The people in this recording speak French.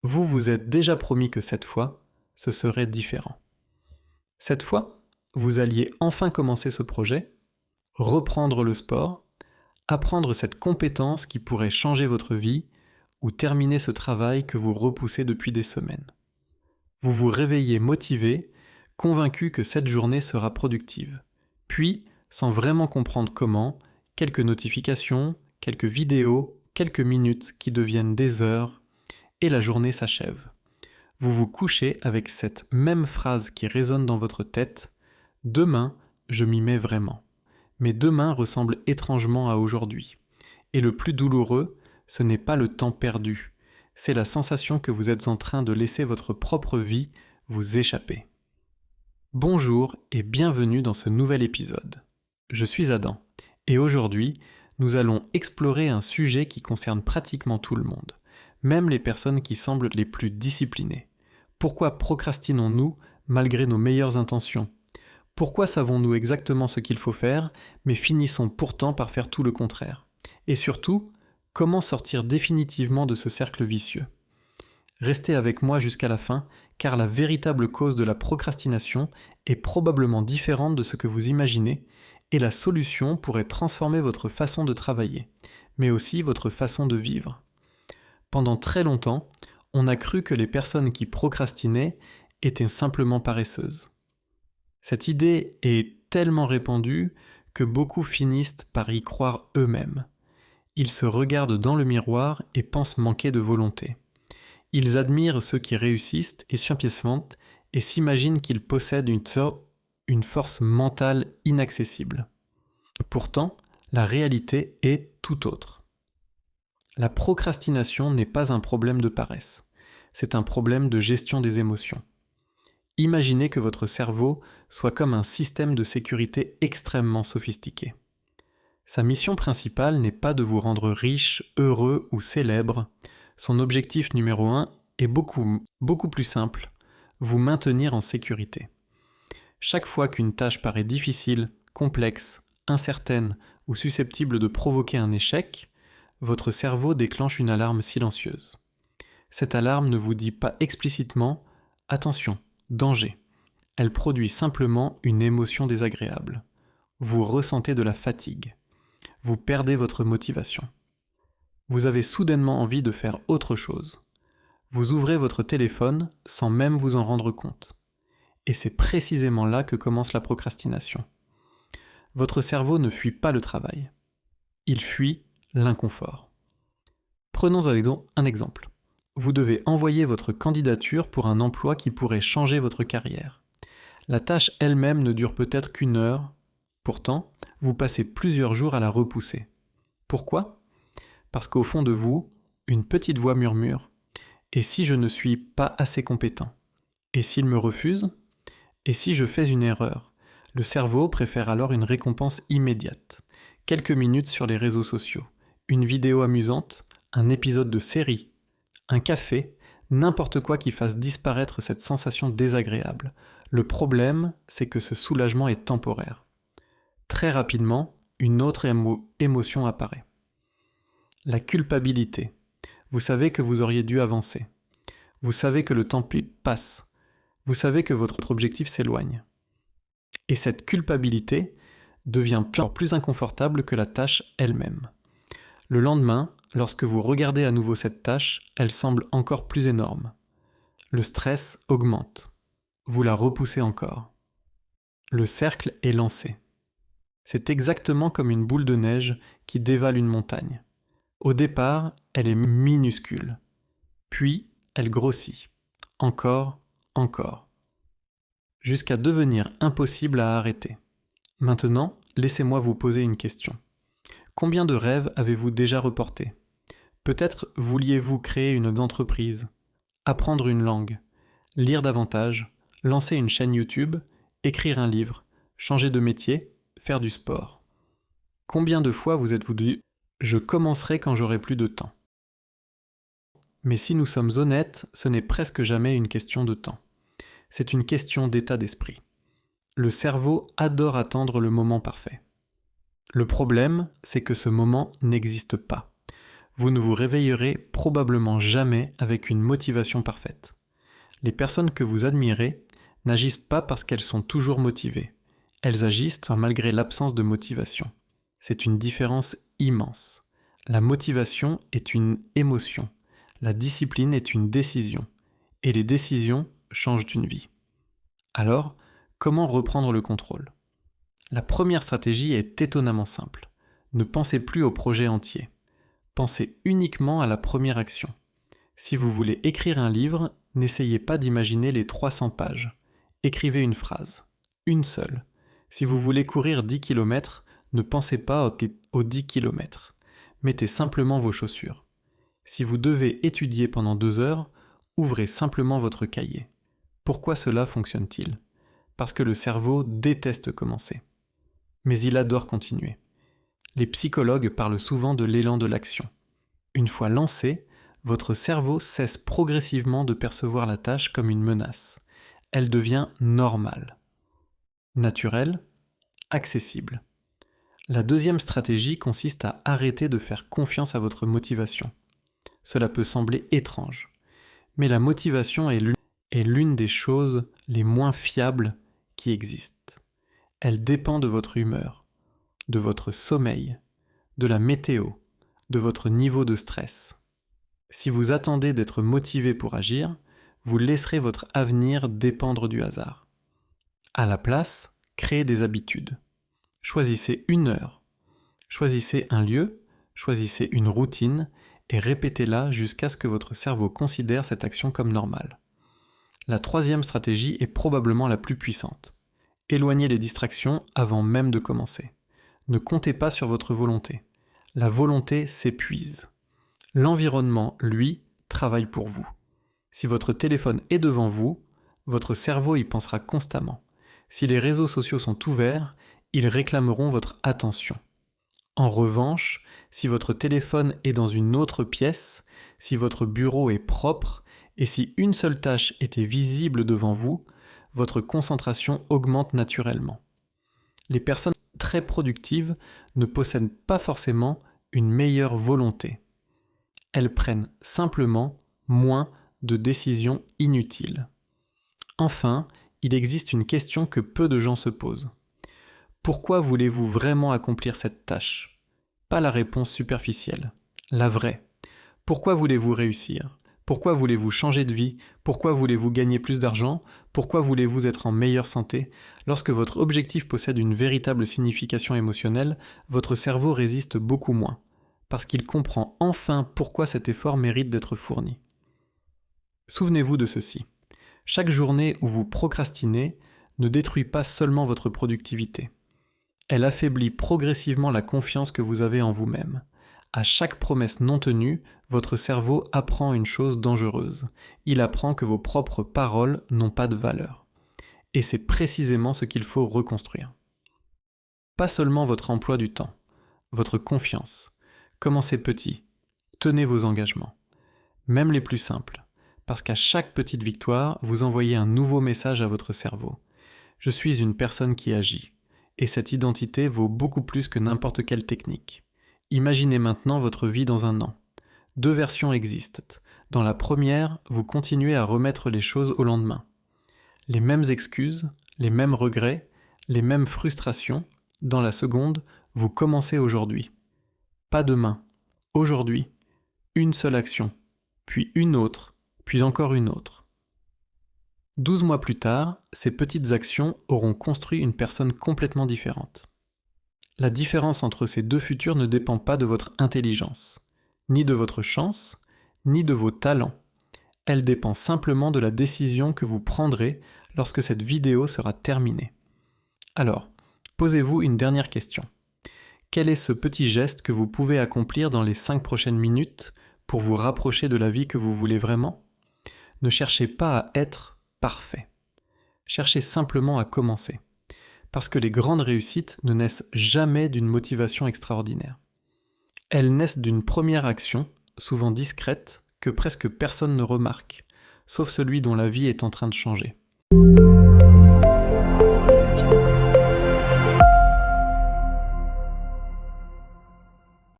Vous vous êtes déjà promis que cette fois, ce serait différent. Cette fois, vous alliez enfin commencer ce projet, reprendre le sport, apprendre cette compétence qui pourrait changer votre vie ou terminer ce travail que vous repoussez depuis des semaines. Vous vous réveillez motivé, convaincu que cette journée sera productive. Puis, sans vraiment comprendre comment, quelques notifications, quelques vidéos, quelques minutes qui deviennent des heures, et la journée s'achève. Vous vous couchez avec cette même phrase qui résonne dans votre tête « Demain, je m'y mets vraiment ». Mais demain ressemble étrangement à aujourd'hui. Et le plus douloureux, ce n'est pas le temps perdu, c'est la sensation que vous êtes en train de laisser votre propre vie vous échapper. Bonjour et bienvenue dans ce nouvel épisode. Je suis Adam, et aujourd'hui, nous allons explorer un sujet qui concerne pratiquement tout le monde, même les personnes qui semblent les plus disciplinées. Pourquoi procrastinons-nous malgré nos meilleures intentions ? Pourquoi savons-nous exactement ce qu'il faut faire, mais finissons pourtant par faire tout le contraire ? Et surtout, comment sortir définitivement de ce cercle vicieux ? Restez avec moi jusqu'à la fin, car la véritable cause de la procrastination est probablement différente de ce que vous imaginez, et la solution pourrait transformer votre façon de travailler, mais aussi votre façon de vivre. Pendant très longtemps, on a cru que les personnes qui procrastinaient étaient simplement paresseuses. Cette idée est tellement répandue que beaucoup finissent par y croire eux-mêmes. Ils se regardent dans le miroir et pensent manquer de volonté. Ils admirent ceux qui réussissent et s'impiècent et s'imaginent qu'ils possèdent une force mentale inaccessible. Pourtant, la réalité est tout autre. La procrastination n'est pas un problème de paresse, c'est un problème de gestion des émotions. Imaginez que votre cerveau soit comme un système de sécurité extrêmement sophistiqué. Sa mission principale n'est pas de vous rendre riche, heureux ou célèbre. Son objectif numéro 1 est beaucoup plus simple, vous maintenir en sécurité. Chaque fois qu'une tâche paraît difficile, complexe, incertaine ou susceptible de provoquer un échec, votre cerveau déclenche une alarme silencieuse. Cette alarme ne vous dit pas explicitement « Attention, danger ». Elle produit simplement une émotion désagréable. Vous ressentez de la fatigue. Vous perdez votre motivation. Vous avez soudainement envie de faire autre chose. Vous ouvrez votre téléphone sans même vous en rendre compte. Et c'est précisément là que commence la procrastination. Votre cerveau ne fuit pas le travail. Il fuit l'inconfort. Prenons un exemple. Vous devez envoyer votre candidature pour un emploi qui pourrait changer votre carrière. La tâche elle-même ne dure peut-être qu'une heure. Pourtant, vous passez plusieurs jours à la repousser. Pourquoi ? Parce qu'au fond de vous, une petite voix murmure « Et si je ne suis pas assez compétent ? Et s'il me refuse ? Et si je fais une erreur ?» Le cerveau préfère alors une récompense immédiate. Quelques minutes sur les réseaux sociaux, une vidéo amusante, un épisode de série, un café, n'importe quoi qui fasse disparaître cette sensation désagréable. Le problème, c'est que ce soulagement est temporaire. Très rapidement, une autre émotion apparaît. La culpabilité. Vous savez que vous auriez dû avancer. Vous savez que le temps passe. Vous savez que votre objectif s'éloigne. Et cette culpabilité devient plus inconfortable que la tâche elle-même. Le lendemain, lorsque vous regardez à nouveau cette tâche, elle semble encore plus énorme. Le stress augmente. Vous la repoussez encore. Le cercle est lancé. C'est exactement comme une boule de neige qui dévale une montagne. Au départ, elle est minuscule. Puis, elle grossit. Encore, jusqu'à devenir impossible à arrêter. Maintenant, laissez-moi vous poser une question. Combien de rêves avez-vous déjà reportés ? Peut-être vouliez-vous créer une entreprise, apprendre une langue, lire davantage, lancer une chaîne YouTube, écrire un livre, changer de métier, faire du sport. Combien de fois vous êtes-vous dit « Je commencerai quand j'aurai plus de temps ». Mais si nous sommes honnêtes, ce n'est presque jamais une question de temps. C'est une question d'état d'esprit. Le cerveau adore attendre le moment parfait. Le problème, c'est que ce moment n'existe pas. vous ne vous réveillerez probablement jamais avec une motivation parfaite. Les personnes que vous admirez n'agissent pas parce qu'elles sont toujours motivées. Elles agissent malgré l'absence de motivation. C'est une différence immense. La motivation est une émotion. La discipline est une décision. Et les décisions changent une vie. Alors, comment reprendre le contrôle ? La première stratégie est étonnamment simple. Ne pensez plus au projet entier. Pensez uniquement à la première action. Si vous voulez écrire un livre, n'essayez pas d'imaginer les 300 pages. Écrivez une phrase. Une seule. Si vous voulez courir 10 km, ne pensez pas aux 10 km. Mettez simplement vos chaussures. Si vous devez étudier pendant 2 heures, ouvrez simplement votre cahier. Pourquoi cela fonctionne-t-il ? Parce que le cerveau déteste commencer. Mais il adore continuer. Les psychologues parlent souvent de l'élan de l'action. Une fois lancé, votre cerveau cesse progressivement de percevoir la tâche comme une menace. Elle devient normale, naturelle, accessible. La deuxième stratégie consiste à arrêter de faire confiance à votre motivation. Cela peut sembler étrange, mais la motivation est l'une des choses les moins fiables qui existent. Elle dépend de votre humeur, de votre sommeil, de la météo, de votre niveau de stress. Si vous attendez d'être motivé pour agir, vous laisserez votre avenir dépendre du hasard. À la place, créez des habitudes. Choisissez une heure. Choisissez un lieu, choisissez une routine et répétez-la jusqu'à ce que votre cerveau considère cette action comme normale. La troisième stratégie est probablement la plus puissante. Éloignez les distractions avant même de commencer. Ne comptez pas sur votre volonté. La volonté s'épuise. L'environnement, lui, travaille pour vous. Si votre téléphone est devant vous, votre cerveau y pensera constamment. Si les réseaux sociaux sont ouverts, ils réclameront votre attention. En revanche, si votre téléphone est dans une autre pièce, si votre bureau est propre, et si une seule tâche était visible devant vous, votre concentration augmente naturellement. Les personnes très productives ne possèdent pas forcément une meilleure volonté. Elles prennent simplement moins de décisions inutiles. Enfin, il existe une question que peu de gens se posent. Pourquoi voulez-vous vraiment accomplir cette tâche ? Pas la réponse superficielle, la vraie. Pourquoi voulez-vous réussir ? Pourquoi voulez-vous changer de vie ? Pourquoi voulez-vous gagner plus d'argent ? Pourquoi voulez-vous être en meilleure santé ? Lorsque votre objectif possède une véritable signification émotionnelle, votre cerveau résiste beaucoup moins, parce qu'il comprend enfin pourquoi cet effort mérite d'être fourni. Souvenez-vous de ceci. Chaque journée où vous procrastinez ne détruit pas seulement votre productivité. Elle affaiblit progressivement la confiance que vous avez en vous-même. À chaque promesse non tenue, votre cerveau apprend une chose dangereuse. Il apprend que vos propres paroles n'ont pas de valeur. Et c'est précisément ce qu'il faut reconstruire. Pas seulement votre emploi du temps, votre confiance. Commencez petit, tenez vos engagements. Même les plus simples, parce qu'à chaque petite victoire, vous envoyez un nouveau message à votre cerveau. Je suis une personne qui agit, et cette identité vaut beaucoup plus que n'importe quelle technique. Imaginez maintenant votre vie dans un an. 2 versions existent. Dans la première, vous continuez à remettre les choses au lendemain. Les mêmes excuses, les mêmes regrets, les mêmes frustrations. Dans la seconde, vous commencez aujourd'hui. Pas demain, aujourd'hui. Une seule action, puis une autre, puis encore une autre. 12 mois plus tard, ces petites actions auront construit une personne complètement différente. La différence entre ces deux futurs ne dépend pas de votre intelligence, ni de votre chance, ni de vos talents. Elle dépend simplement de la décision que vous prendrez lorsque cette vidéo sera terminée. Alors, posez-vous une dernière question. Quel est ce petit geste que vous pouvez accomplir dans les 5 prochaines minutes pour vous rapprocher de la vie que vous voulez vraiment ? Ne cherchez pas à être parfait. Cherchez simplement à commencer. Parce que les grandes réussites ne naissent jamais d'une motivation extraordinaire. Elles naissent d'une première action, souvent discrète, que presque personne ne remarque, sauf celui dont la vie est en train de changer.